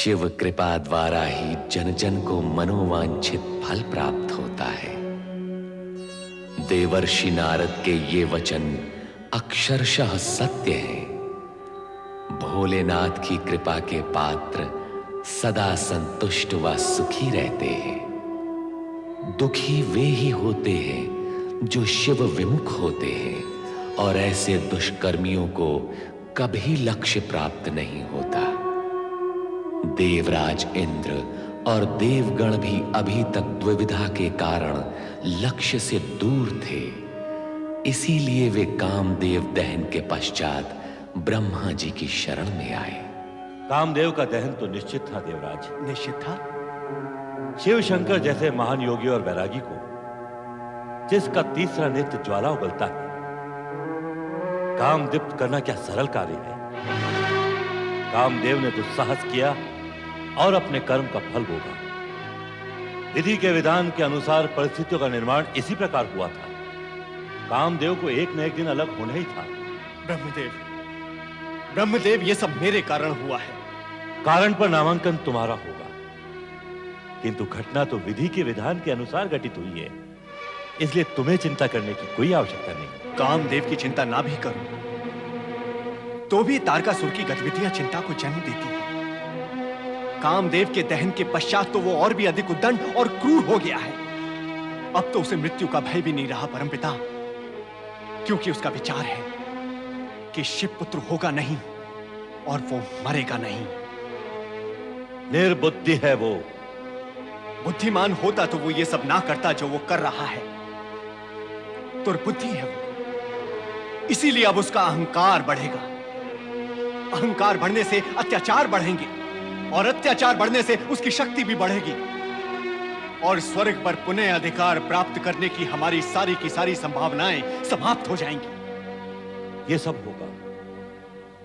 शिव कृपा द्वारा ही जन जन को मनोवांछित फल प्राप्त होता है। देवर्षि नारद के ये वचन अक्षरशः सत्य हैं। भोलेनाथ की कृपा के पात्र सदा संतुष्ट व सुखी रहते हैं। दुखी वे ही होते हैं जो शिव विमुख होते हैं, और ऐसे दुष्कर्मियों को कभी लक्ष्य प्राप्त नहीं होता। देवराज इंद्र और देवगण भी अभी तक द्विविधा के कारण लक्ष्य से दूर थे। इसीलिए वे कामदेव दहन के पश्चात ब्रह्मा जी की शरण में आए। कामदेव का दहन तो निश्चित था देवराज। निश्चित था? शिव शंकर जैसे महान योगी और वैरागी को जिसका तीसरा नेत्र ज्वाला उगलता है, कामदीप्त करना क्या सरल कार्य है। कामदेव ने दुस्साहस किया और अपने कर्म का फल भोगा। विधि के विधान के अनुसार परिस्थितियों का निर्माण इसी प्रकार हुआ था। कामदेव को एक न एक दिन अलग होना ही था। ब्रह्मदेव, ये सब मेरे कारण हुआ है। कारण पर नामांकन तुम्हारा होगा, किंतु घटना तो विधि के विधान के अनुसार घटित हुई है, इसलिए तुम्हें चिंता करने की कोई आवश्यकता नहीं। कामदेव की चिंता ना भी करूं तो भी तारकासुर की गतिविधियां चिंता को जन्म देती हैं। कामदेव के दहन के पश्चात तो वो और भी अधिक उद्दंड और क्रूर हो गया है। अब तो उसे मृत्यु का भय भी नहीं रहा परमपिता, क्योंकि उसका विचार है कि शिव पुत्र होगा नहीं और वो मरेगा नहीं। निर्बुद्धि है वो। बुद्धिमान होता तो वो ये सब ना करता जो वो कर रहा है। दुर्बुद्धि है वो, इसीलिए अब उसका अहंकार बढ़ेगा। अहंकार बढ़ने से अत्याचार बढ़ेंगे, और अत्याचार बढ़ने से उसकी शक्ति भी बढ़ेगी, और स्वर्ग पर पुनः अधिकार प्राप्त करने की हमारी सारी की सारी संभावनाएं समाप्त हो जाएंगी। ये सब होगा,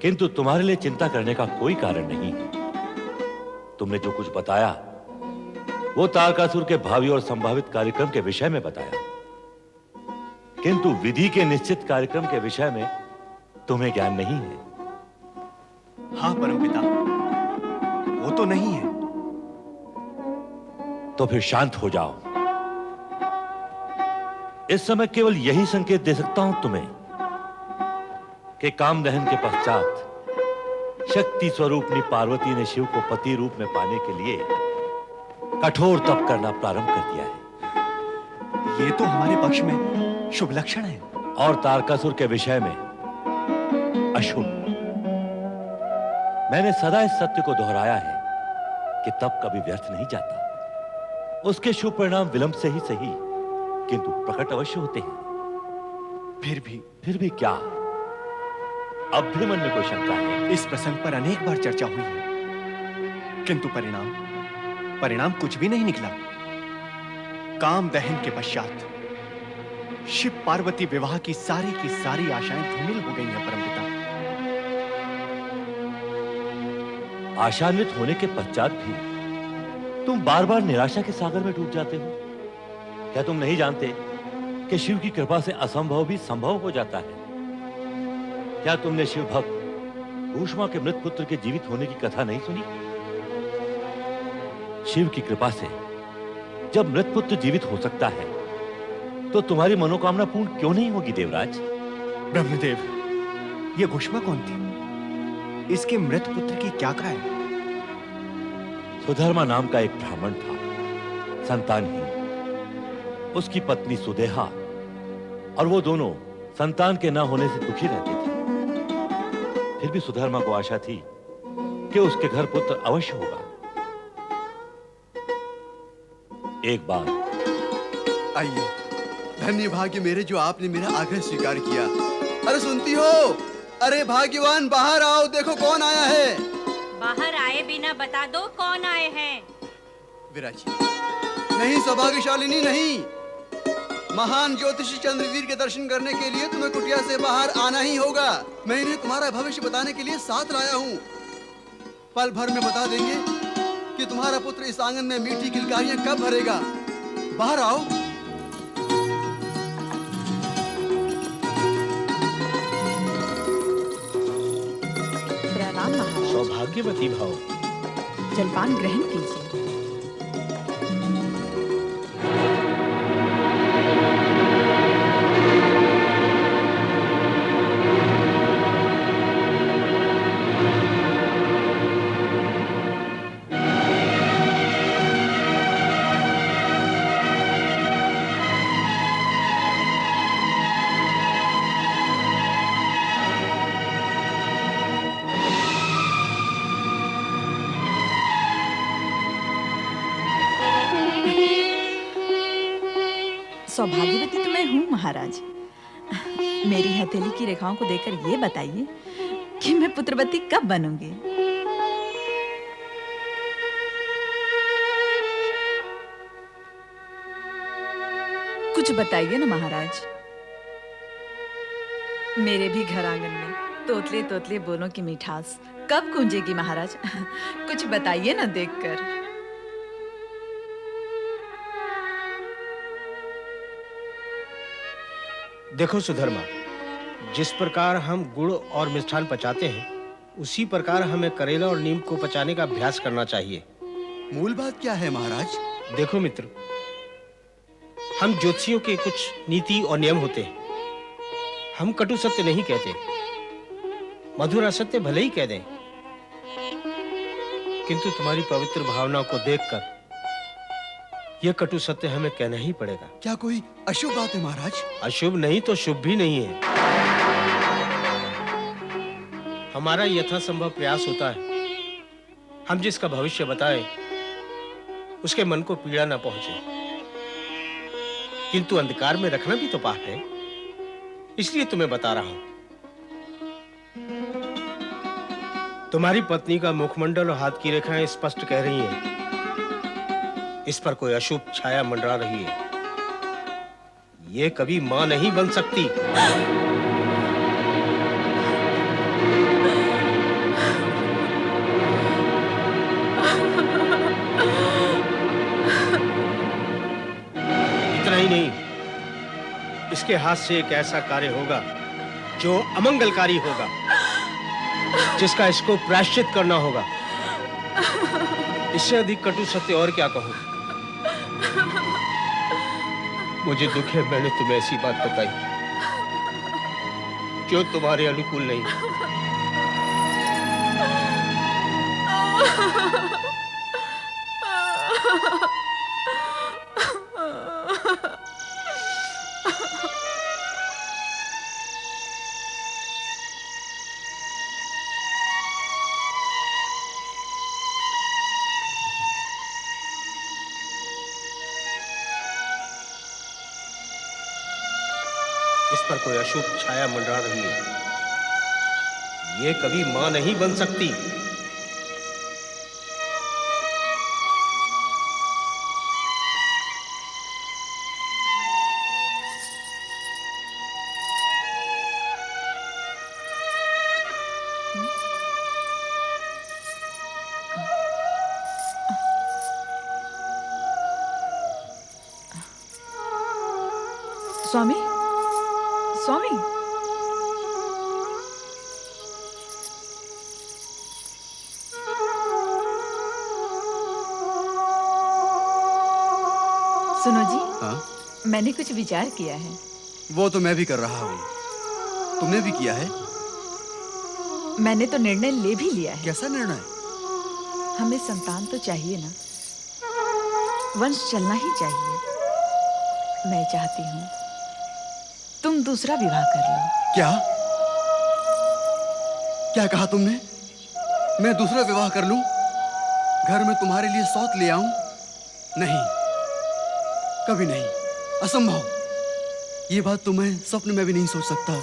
किंतु तुम्हारे लिए चिंता करने का कोई कारण नहीं है। तुमने जो कुछ बताया वो तारकासुर के भावी और संभावित कार्यक्रम के विषय में बताया, किंतु विधि के निश्चित कार्यक्रम के विषय में तुम्हें ज्ञान नहीं है। हाँ परमपिता, वो तो नहीं है। तो फिर शांत हो जाओ। इस समय केवल यही संकेत दे सकता हूं तुम्हें कि काम दहन के पश्चात शक्ति स्वरूपनी पार्वती ने शिव को पति रूप में पाने के लिए कठोर तप करना प्रारंभ कर दिया है। ये तो हमारे पक्ष में शुभ लक्षण है। और तारकासुर के विषय में अशुभ। मैंने सदा इस सत्य को दोहराया है कि तप कभी व्यर्थ नहीं जाता। उसके शुभ परिणाम विलंब से ही सही, किंतु प्रकट अवश्य होते हैं। फिर भी क्या? अब भी मन में कोई शंका है? इस प्रसंग पर अनेक बार चर्चा हुई है, किंतु परिणाम कुछ भी नहीं निकला। काम दहन के पश्चात शिव पार्वती विवाह की सारी आशाएं धूमिल हो गई हैं परमपिता। आशान्वित होने के पश्चात भी तुम बार बार निराशा के सागर में डूब जाते हो। क्या तुम नहीं जानते कि शिव की कृपा से असंभव भी संभव हो जाता है? क्या तुमने शिव भक्त ऊष्मा के मृत पुत्र के जीवित होने की कथा नहीं सुनी? शिव की कृपा से जब मृत पुत्र जीवित हो सकता है, तो तुम्हारी मनोकामना पूर्ण क्यों नहीं होगी देवराज? ब्रह्मदेव, ये घुष्मा कौन थी? इसके मृत पुत्र की क्या काय? सुधर्मा नाम का एक ब्राह्मण था, संतानहीन। उसकी पत्नी सुदेहा और वो दोनों संतान के न होने से दुखी रहते थे। फिर भी सुधर्मा को आशा थी कि उसके घर पुत्र अवश्य होगा। एक बार आइए, धन्य भाग्य मेरे जो आपने मेरा आग्रह स्वीकार किया। अरे सुनती हो? अरे भाग्यवान, बाहर आओ, देखो कौन आया है। बाहर आए बिना बता दो कौन आए हैं। विराजी नहीं, सौभाग्यशालिनी नहीं, महान ज्योतिषी चंद्रवीर के दर्शन करने के लिए तुम्हें कुटिया से बाहर आना ही होगा। मैं इन्हें तुम्हारा भविष्य बताने के लिए साथ लाया हूँ। पल भर में बता देंगे कि तुम्हारा पुत्र इस आंगन में मीठी किलकारियां कब भरेगा। बाहर आओ। प्रणाम महाराज। सौभाग्यवती भाव। जलपान ग्रहण कीजिए। सौभाग्यवती तो मैं हूँ महाराज। मेरी हथेली की रेखाओं को देखकर ये बताइए कि मैं पुत्रवती कब बनूंगी। कुछ बताइए ना महाराज। मेरे भी घर आंगन में तोतले तोतले बोलों की मिठास कब गूंजेगी महाराज? कुछ बताइए ना देखकर। देखो सुधर्मा, जिस प्रकार हम गुड़ और मिष्ठान पचाते हैं, उसी प्रकार हमें करेला और नीम को पचाने का अभ्यास करना चाहिए। मूल बात क्या है महाराज? देखो मित्र, हम ज्योतिषियों के कुछ नीति और नियम होते हैं। हम कटु सत्य नहीं कहते, मधुर असत्य भले ही कह दें, किंतु तुम्हारी पवित्र भावनाओं को देखकर यह कटु सत्य हमें कहना ही पड़ेगा। क्या कोई अशुभ बात है महाराज? अशुभ नहीं तो शुभ भी नहीं है। हमारा यथासंभव प्रयास होता है हम जिसका भविष्य बताएं उसके मन को पीड़ा न पहुंचे, किंतु अंधकार में रखना भी तो पाप है। इसलिए तुम्हें बता रहा हूं। तुम्हारी पत्नी का मुखमंडल और हाथ की रेखाएं स्पष्ट कह रही हैं इस पर कोई अशुभ छाया मंडरा रही है। ये कभी मां नहीं बन सकती। इतना ही नहीं, इसके हाथ से एक ऐसा कार्य होगा जो अमंगलकारी होगा, जिसका इसको प्रायश्चित करना होगा। इससे अधिक कटु सत्य और क्या कहूं। मुझे दुख है मैंने तुम्हें ऐसी बात बताई जो तुम्हारे अनुकूल नहीं। इस पर कोई अशुभ छाया मंडरा रही है। ये कभी मां नहीं बन सकती। स्वामी, स्वामी, सुनो जी। हाँ? मैंने कुछ विचार किया है। वो तो मैं भी कर रहा हूँ। तुमने भी किया है? मैंने तो निर्णय ले भी लिया है। कैसा निर्णय? हमें संतान तो चाहिए ना, वंश चलना ही चाहिए। मैं चाहती हूँ तुम दूसरा विवाह कर लो। क्या? क्या कहा तुमने? मैं दूसरा विवाह कर लूं? घर में तुम्हारे लिए सौत ले आऊं? नहीं, कभी नहीं, असंभव। ये बात तो मैं स्वप्न में भी नहीं सोच सकता।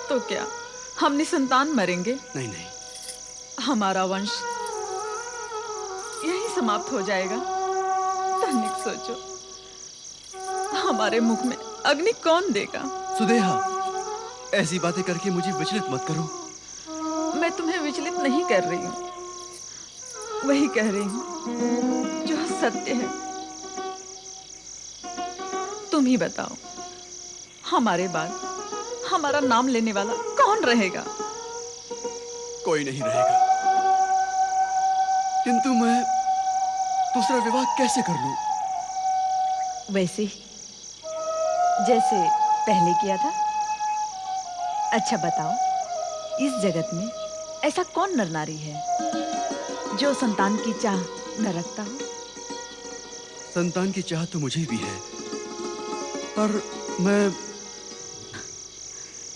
तो क्या हम निसंतान मरेंगे? नहीं नहीं। हमारा वंश यही समाप्त हो जाएगा। तनिक सोचो, हमारे मुख में अग्नि कौन देगा? सुदेहा, ऐसी बातें करके मुझे विचलित मत करो। मैं तुम्हें विचलित नहीं कर रही हूँ, वही कह रही हूँ जो सत्य है। तुम ही बताओ, हमारे बाद हमारा नाम लेने वाला कौन रहेगा? कोई नहीं रहेगा। किंतु मैं दूसरा विवाह कैसे कर लूं? वैसे ही जैसे पहले किया था। अच्छा बताओ, इस जगत में ऐसा कौन नर नारी है जो संतान की चाह न रखता हो? संतान की चाह तो मुझे भी है,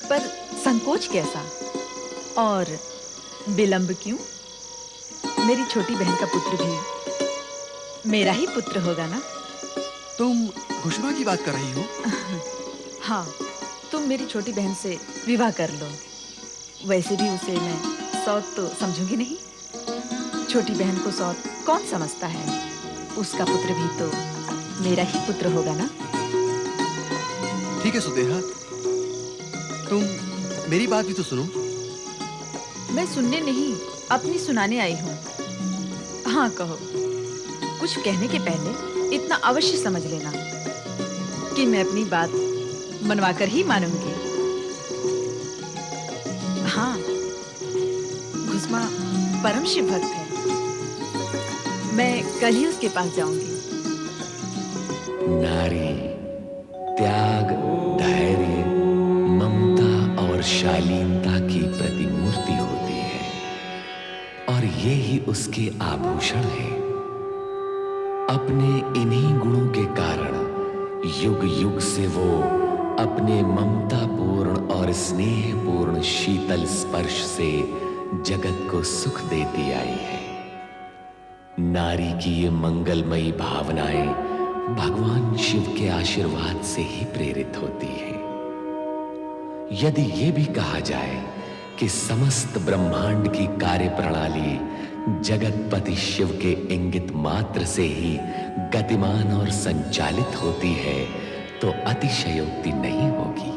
पर संकोच कैसा और विलंब क्यों? मेरी छोटी बहन का पुत्र भी मेरा ही पुत्र होगा ना? तुम घुष्मा की बात कर रही हो? हाँ, तुम मेरी छोटी बहन से विवाह कर लो। वैसे भी उसे मैं सौत तो समझूंगी नहीं। छोटी बहन को सौत कौन समझता है? उसका पुत्र भी तो मेरा ही पुत्र होगा ना? ठीक है सुदेहा, तुम मेरी बात भी तो सुनो। मैं सुनने नहीं, अपनी सुनाने आई हूँ। हाँ कहो। कुछ कहने के पहले इतना अवश्य समझ लेना कि मैं अपनी बात मनवाकर ही मानूंगी। हाँ, घुष्मा परम शिव भक्त है। मैं कल ही उसके पास जाऊंगी। नारी त्याग, धैर्य, ममता और शालीनता की प्रतिमूर्ति होती है और ये ही उसके आभूषण है। अपने इन्हीं गुणों के कारण युग युग से वो अपने ममतापूर्ण और स्नेहपूर्ण शीतल स्पर्श से जगत को सुख देती आई है। नारी की ये मंगलमयी भावनाएं भगवान शिव के आशीर्वाद से ही प्रेरित होती है। यदि ये भी कहा जाए कि समस्त ब्रह्मांड की कार्य प्रणाली जगतपति शिव के इंगित मात्र से ही गतिमान और संचालित होती है तो अतिशयोक्ति नहीं होगी।